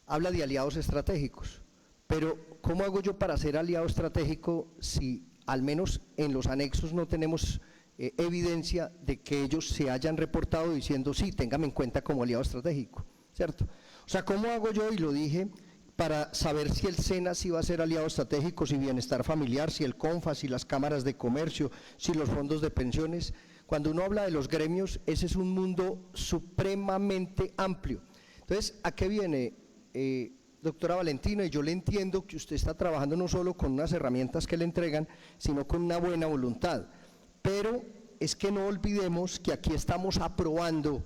habla de aliados estratégicos, pero ¿cómo hago yo para ser aliado estratégico si al menos en los anexos no tenemos evidencia de que ellos se hayan reportado diciendo sí, téngame en cuenta como aliado estratégico, ¿cierto? O sea, ¿cómo hago yo, y lo dije, para saber si el SENA sí va a ser aliado estratégico, si Bienestar Familiar, si el CONFA, si las cámaras de comercio, si los fondos de pensiones? Cuando uno habla de los gremios, ese es un mundo supremamente amplio. Entonces, ¿a qué viene, doctora Valentina? Y yo le entiendo que usted está trabajando no solo con unas herramientas que le entregan, sino con una buena voluntad, pero es que no olvidemos que aquí estamos aprobando.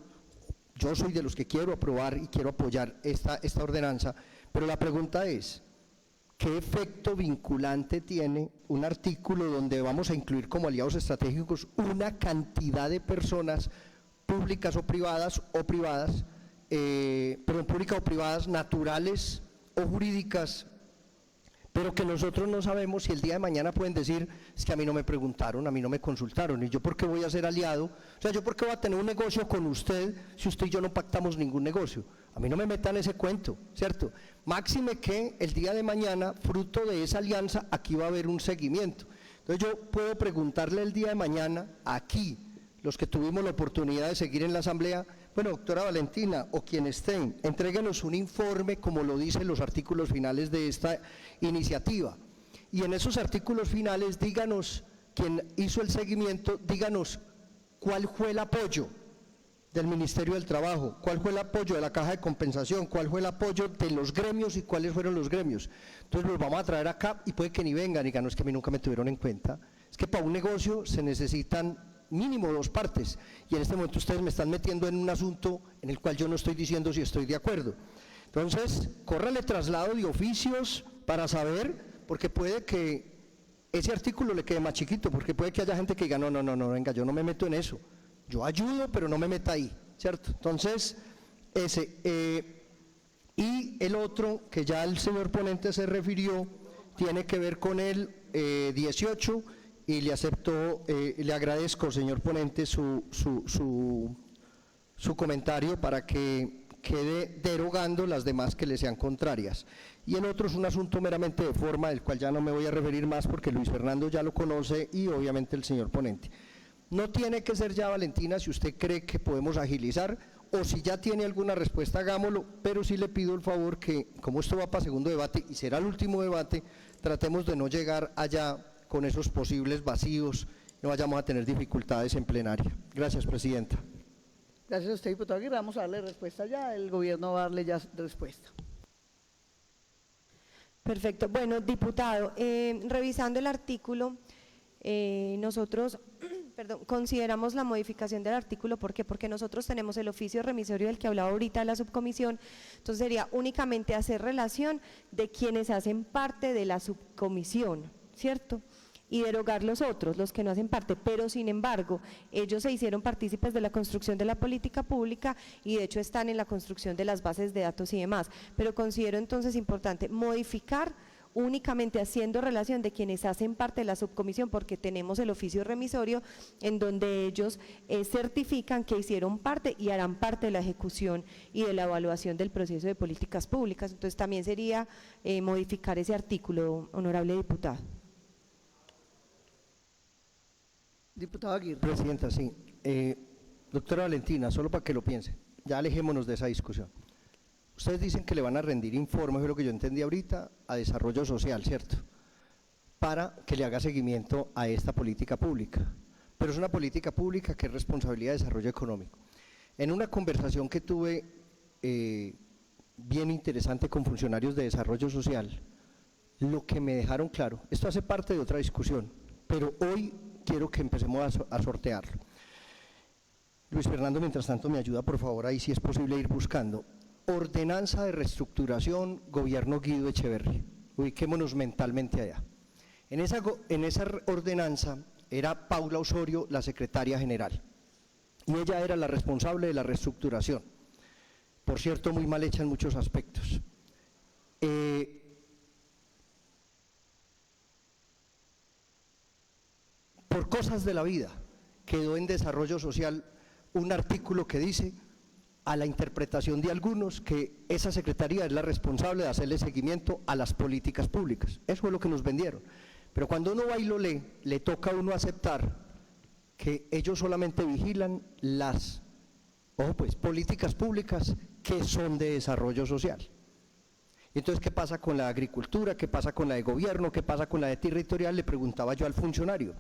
Yo soy de los que quiero aprobar y quiero apoyar esta ordenanza, pero la pregunta es, ¿qué efecto vinculante tiene un artículo donde vamos a incluir como aliados estratégicos una cantidad de personas públicas o privadas, públicas o privadas, naturales o jurídicas, pero que nosotros no sabemos si el día de mañana pueden decir, es que a mí no me preguntaron, a mí no me consultaron, y yo por qué voy a ser aliado? O sea, yo por qué voy a tener un negocio con usted si usted y yo no pactamos ningún negocio. A mí no me metan ese cuento, ¿cierto? Máxime que el día de mañana, fruto de esa alianza, aquí va a haber un seguimiento. Entonces yo puedo preguntarle el día de mañana, aquí, los que tuvimos la oportunidad de seguir en la asamblea, bueno, doctora Valentina, o quien estén, entréguenos un informe como lo dicen los artículos finales de esta iniciativa. Y en esos artículos finales, díganos, quien hizo el seguimiento, díganos cuál fue el apoyo del Ministerio del Trabajo, cuál fue el apoyo de la Caja de Compensación, cuál fue el apoyo de los gremios y cuáles fueron los gremios. Entonces los vamos a traer acá y puede que ni vengan y digan, no, es que a mí nunca me tuvieron en cuenta. Es que para un negocio se necesitan mínimo 2 partes, y en este momento ustedes me están metiendo en un asunto en el cual yo no estoy diciendo si estoy de acuerdo. Entonces, córrale traslado de oficios para saber, porque puede que ese artículo le quede más chiquito, porque puede que haya gente que diga, no, venga, yo no me meto en eso, yo ayudo, pero no me meta ahí, ¿cierto? Entonces, y el otro, que ya el señor ponente se refirió, tiene que ver con el 18, y le acepto, le agradezco, señor ponente, su comentario para que quede derogando las demás que le sean contrarias. Y el otro es un asunto meramente de forma, del cual ya no me voy a referir más porque Luis Fernando ya lo conoce y obviamente el señor ponente. No tiene que ser ya, Valentina, si usted cree que podemos agilizar, o si ya tiene alguna respuesta, hagámoslo, pero sí le pido el favor que, como esto va para segundo debate y será el último debate, tratemos de no llegar allá con esos posibles vacíos, no vayamos a tener dificultades en plenaria. Gracias, presidenta. Gracias a usted, diputado Aguirre. Vamos a darle respuesta ya, el gobierno va a darle ya respuesta. Perfecto. Bueno, diputado, revisando el artículo, nosotros consideramos la modificación del artículo, ¿por qué? Porque nosotros tenemos el oficio remisorio del que hablaba ahorita de la subcomisión, entonces sería únicamente hacer relación de quienes hacen parte de la subcomisión, ¿cierto? Y derogar los otros, los que no hacen parte, pero sin embargo, ellos se hicieron partícipes de la construcción de la política pública y de hecho están en la construcción de las bases de datos y demás, pero considero entonces importante modificar únicamente haciendo relación de quienes hacen parte de la subcomisión, porque tenemos el oficio remisorio en donde ellos certifican que hicieron parte y harán parte de la ejecución y de la evaluación del proceso de políticas públicas. Entonces también sería modificar ese artículo, honorable diputado. Diputado Aguirre. Presidenta, sí. Doctora Valentina, solo para que lo piense, ya alejémonos de esa discusión. Ustedes dicen que le van a rendir informes, es lo que yo entendí ahorita, a Desarrollo Social, ¿cierto? Para que le haga seguimiento a esta política pública. Pero es una política pública que es responsabilidad de desarrollo económico. En una conversación que tuve bien interesante con funcionarios de Desarrollo Social, lo que me dejaron claro, esto hace parte de otra discusión, pero hoy quiero que empecemos a sortearlo. Luis Fernando, mientras tanto, me ayuda, por favor, ahí si es posible ir buscando. Ordenanza de reestructuración, gobierno Guido Echeverri. Ubiquémonos mentalmente allá. En esa ordenanza era Paula Osorio la secretaria general y ella era la responsable de la reestructuración. Por cierto, muy mal hecha en muchos aspectos. Por cosas de la vida, quedó en desarrollo social un artículo que dice, a la interpretación de algunos, que esa secretaría es la responsable de hacerle seguimiento a las políticas públicas. Eso es lo que nos vendieron. Pero cuando uno va y lo lee, le toca a uno aceptar que ellos solamente vigilan las, ojo pues, políticas públicas que son de desarrollo social. Entonces, ¿qué pasa con la agricultura? ¿Qué pasa con la de gobierno? ¿Qué pasa con la de territorial? Le preguntaba yo al funcionario.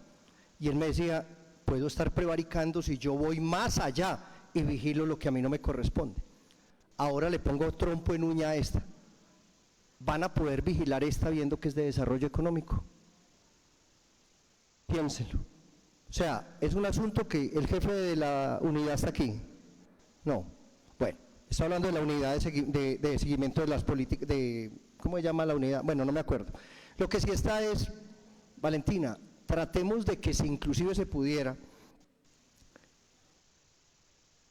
Y él me decía, puedo estar prevaricando si yo voy más allá y vigilo lo que a mí no me corresponde. Ahora le pongo trompo en uña a esta. ¿Van a poder vigilar esta viendo que es de desarrollo económico? Piénsenlo. O sea, es un asunto que el jefe de la unidad está aquí. No. Bueno, está hablando de la unidad de seguimiento de las políticas, ¿cómo se llama la unidad? Bueno, no me acuerdo. Lo que sí está es, Valentina, tratemos de que si inclusive se pudiera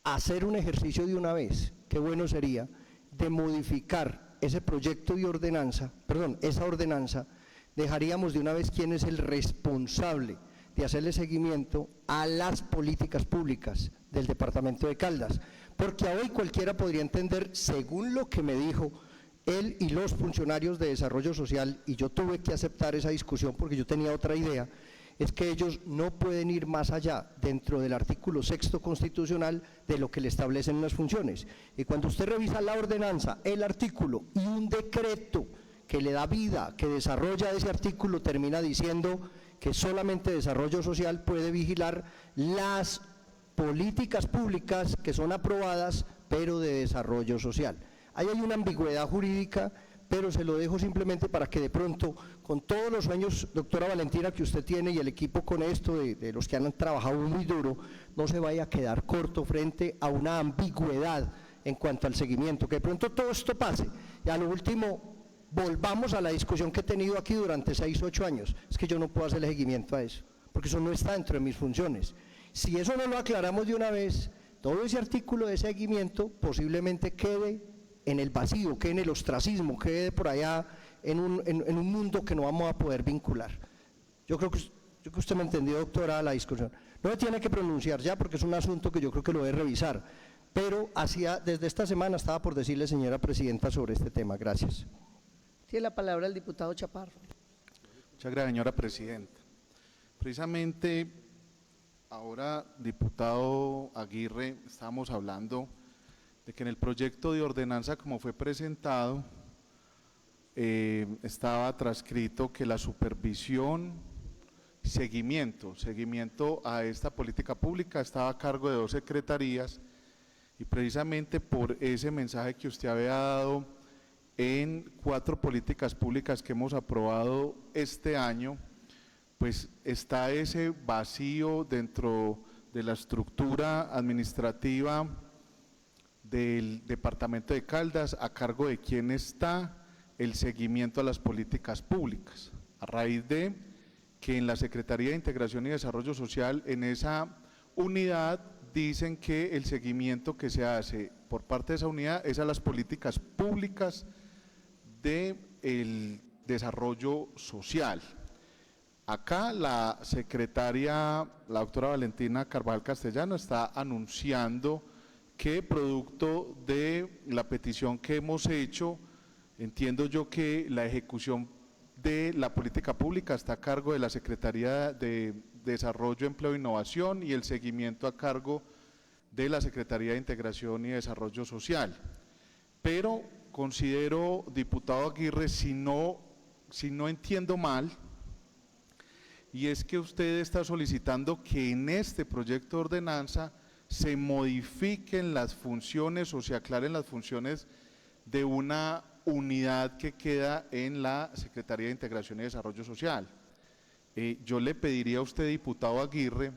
hacer un ejercicio de una vez, qué bueno sería, de modificar ese proyecto de ordenanza, perdón, esa ordenanza, dejaríamos de una vez quién es el responsable de hacerle seguimiento a las políticas públicas del departamento de Caldas, porque hoy cualquiera podría entender, según lo que me dijo él y los funcionarios de desarrollo social, y yo tuve que aceptar esa discusión porque yo tenía otra idea, es que ellos no pueden ir más allá dentro del artículo 6º constitucional de lo que le establecen unas funciones. Y cuando usted revisa la ordenanza, el artículo y un decreto que le da vida, que desarrolla ese artículo, termina diciendo que solamente desarrollo social puede vigilar las políticas públicas que son aprobadas, pero de desarrollo social. Ahí hay una ambigüedad jurídica, pero se lo dejo simplemente para que de pronto, con todos los sueños, doctora Valentina, que usted tiene y el equipo con esto, de los que han trabajado muy duro, no se vaya a quedar corto frente a una ambigüedad en cuanto al seguimiento, que de pronto todo esto pase. Y a lo último, volvamos a la discusión que he tenido aquí durante 6 u 8 años, es que yo no puedo hacerle seguimiento a eso, porque eso no está dentro de mis funciones. Si eso no lo aclaramos de una vez, todo ese artículo de seguimiento posiblemente quede en el vacío, quede en el ostracismo, quede por allá en un mundo que no vamos a poder vincular. Yo creo que usted me entendió, doctora, la discusión. No me tiene que pronunciar ya porque es un asunto que yo creo que lo debe revisar, pero desde esta semana estaba por decirle, señora presidenta, sobre este tema. Gracias. Tiene la palabra el diputado Chaparro. Muchas gracias, señora presidenta. Precisamente, ahora, diputado Aguirre, estábamos hablando de que en el proyecto de ordenanza como fue presentado, estaba transcrito que la supervisión, seguimiento a esta política pública estaba a cargo de 2 secretarías, y precisamente por ese mensaje que usted había dado en 4 políticas públicas que hemos aprobado este año, pues está ese vacío dentro de la estructura administrativa del departamento de Caldas, a cargo de quién está el seguimiento a las políticas públicas, a raíz de que en la Secretaría de Integración y Desarrollo Social, en esa unidad, dicen que el seguimiento que se hace por parte de esa unidad es a las políticas públicas del desarrollo social. Acá la secretaria, la doctora Valentina Carvajal Castellano, está anunciando que producto de la petición que hemos hecho, entiendo yo que la ejecución de la política pública está a cargo de la Secretaría de Desarrollo, Empleo e Innovación, y el seguimiento a cargo de la Secretaría de Integración y Desarrollo Social. Pero considero, diputado Aguirre, si no entiendo mal, y es que usted está solicitando que en este proyecto de ordenanza se modifiquen las funciones o se aclaren las funciones de una unidad que queda en la Secretaría de Integración y Desarrollo Social. Yo le pediría a usted, diputado Aguirre,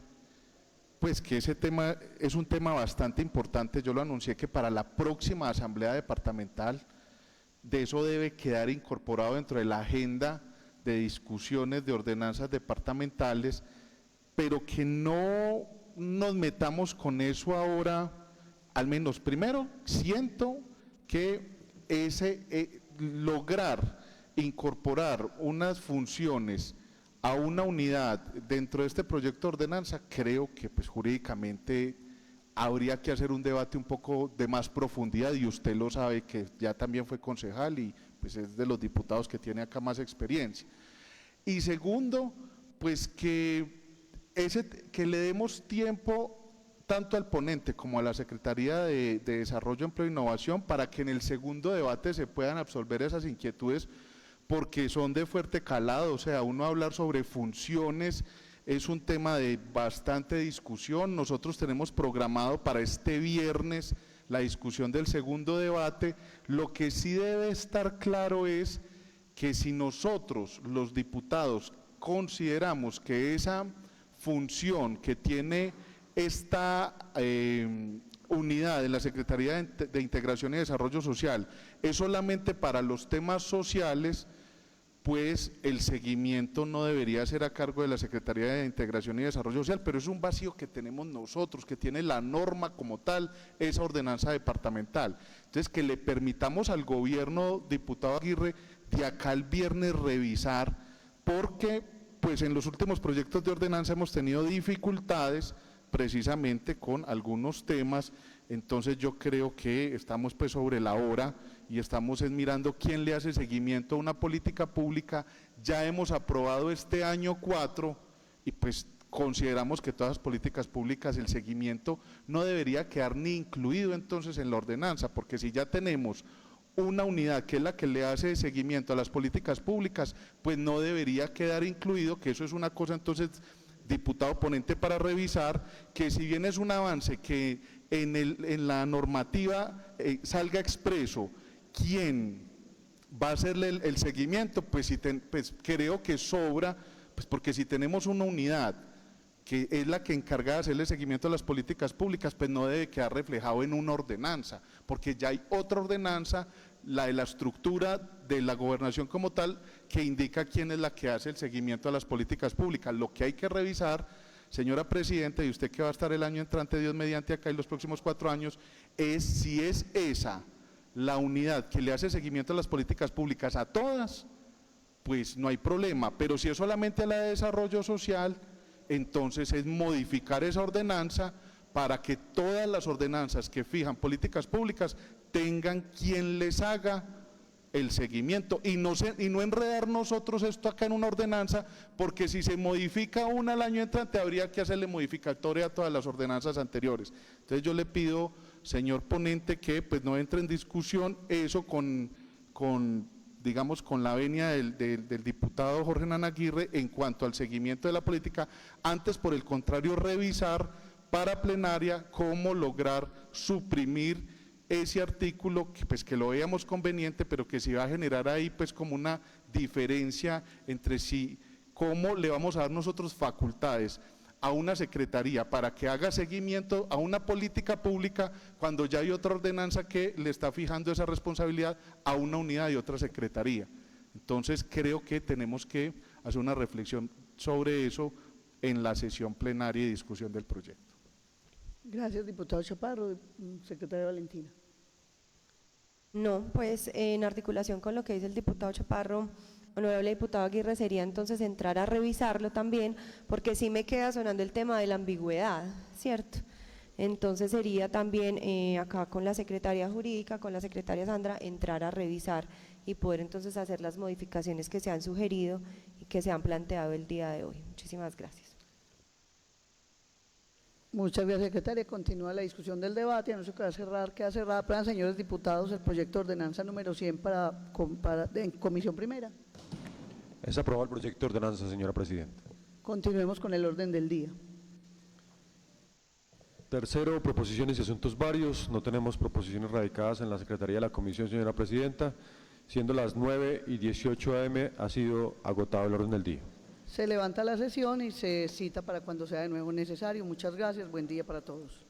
pues que ese tema es un tema bastante importante. Yo lo anuncié que para la próxima asamblea departamental de eso debe quedar incorporado dentro de la agenda de discusiones de ordenanzas departamentales, pero que no nos metamos con eso ahora. Al menos primero siento que lograr incorporar unas funciones a una unidad dentro de este proyecto de ordenanza, creo que pues jurídicamente habría que hacer un debate un poco de más profundidad, y usted lo sabe que ya también fue concejal y pues es de los diputados que tiene acá más experiencia. Y segundo, pues que le demos tiempo tanto al ponente como a la Secretaría de Desarrollo, Empleo e Innovación para que en el segundo debate se puedan absolver esas inquietudes, porque son de fuerte calado. O sea, uno hablar sobre funciones es un tema de bastante discusión. Nosotros tenemos programado para este viernes la discusión del segundo debate. Lo que sí debe estar claro es que si nosotros, los diputados, consideramos que esa función que tiene esta unidad de la Secretaría de Integración y Desarrollo Social es solamente para los temas sociales, pues el seguimiento no debería ser a cargo de la Secretaría de Integración y Desarrollo Social, pero es un vacío que tenemos nosotros, que tiene la norma como tal, esa ordenanza departamental. Entonces, que le permitamos al gobierno, diputado Aguirre, de acá al viernes revisar, porque pues en los últimos proyectos de ordenanza hemos tenido dificultades precisamente con algunos temas. Entonces yo creo que estamos pues sobre la hora y estamos mirando quién le hace seguimiento a una política pública. Ya hemos aprobado este año 4 y pues consideramos que todas las políticas públicas, el seguimiento no debería quedar ni incluido entonces en la ordenanza, porque si ya tenemos una unidad que es la que le hace seguimiento a las políticas públicas, pues no debería quedar incluido, que eso es una cosa entonces, diputado ponente, para revisar, que si bien es un avance que en la normativa salga expreso quién va a hacerle el seguimiento, pues, pues creo que sobra, pues porque si tenemos una unidad que es la que encarga de hacerle seguimiento a las políticas públicas, pues no debe quedar reflejado en una ordenanza, porque ya hay otra ordenanza, la de la estructura de la gobernación como tal, que indica quién es la que hace el seguimiento a las políticas públicas. Lo que hay que revisar, señora Presidenta, y usted que va a estar el año entrante, Dios mediante, acá y los próximos 4 años, es si es esa la unidad que le hace seguimiento a las políticas públicas a todas, pues no hay problema, pero si es solamente a la de desarrollo social, entonces es modificar esa ordenanza para que todas las ordenanzas que fijan políticas públicas tengan quien les haga el seguimiento y no enredar nosotros esto acá en una ordenanza, porque si se modifica una al año entrante habría que hacerle modificatoria a todas las ordenanzas anteriores. Entonces yo le pido, señor ponente, que pues no entre en discusión eso digamos, con la venia del diputado Jorge Hernán Aguirre en cuanto al seguimiento de la política, antes por el contrario revisar para plenaria cómo lograr suprimir ese artículo que lo veamos conveniente, pero que se va a generar ahí pues como una diferencia entre sí, cómo le vamos a dar nosotros facultades a una secretaría para que haga seguimiento a una política pública cuando ya hay otra ordenanza que le está fijando esa responsabilidad a una unidad de otra secretaría. Entonces creo que tenemos que hacer una reflexión sobre eso en la sesión plenaria y discusión del proyecto. Gracias, diputado Chaparro. Secretaria Valentina. No, pues en articulación con lo que dice el diputado Chaparro, honorable diputado Aguirre, sería entonces entrar a revisarlo también, porque sí me queda sonando el tema de la ambigüedad, ¿cierto? Entonces sería también acá con la Secretaría Jurídica, con la Secretaria Sandra, entrar a revisar y poder entonces hacer las modificaciones que se han sugerido y que se han planteado el día de hoy. Muchísimas gracias. Muchas gracias, secretaria. Continúa la discusión del debate. Anuncio que queda cerrada. Plan, señores diputados, el proyecto de ordenanza número 100 en comisión primera. Es aprobado el proyecto de ordenanza, señora Presidenta. Continuemos con el orden del día. Tercero, proposiciones y asuntos varios. No tenemos proposiciones radicadas en la Secretaría de la Comisión, señora Presidenta. Siendo las 9:18 AM, ha sido agotado el orden del día. Se levanta la sesión y se cita para cuando sea de nuevo necesario. Muchas gracias. Buen día para todos.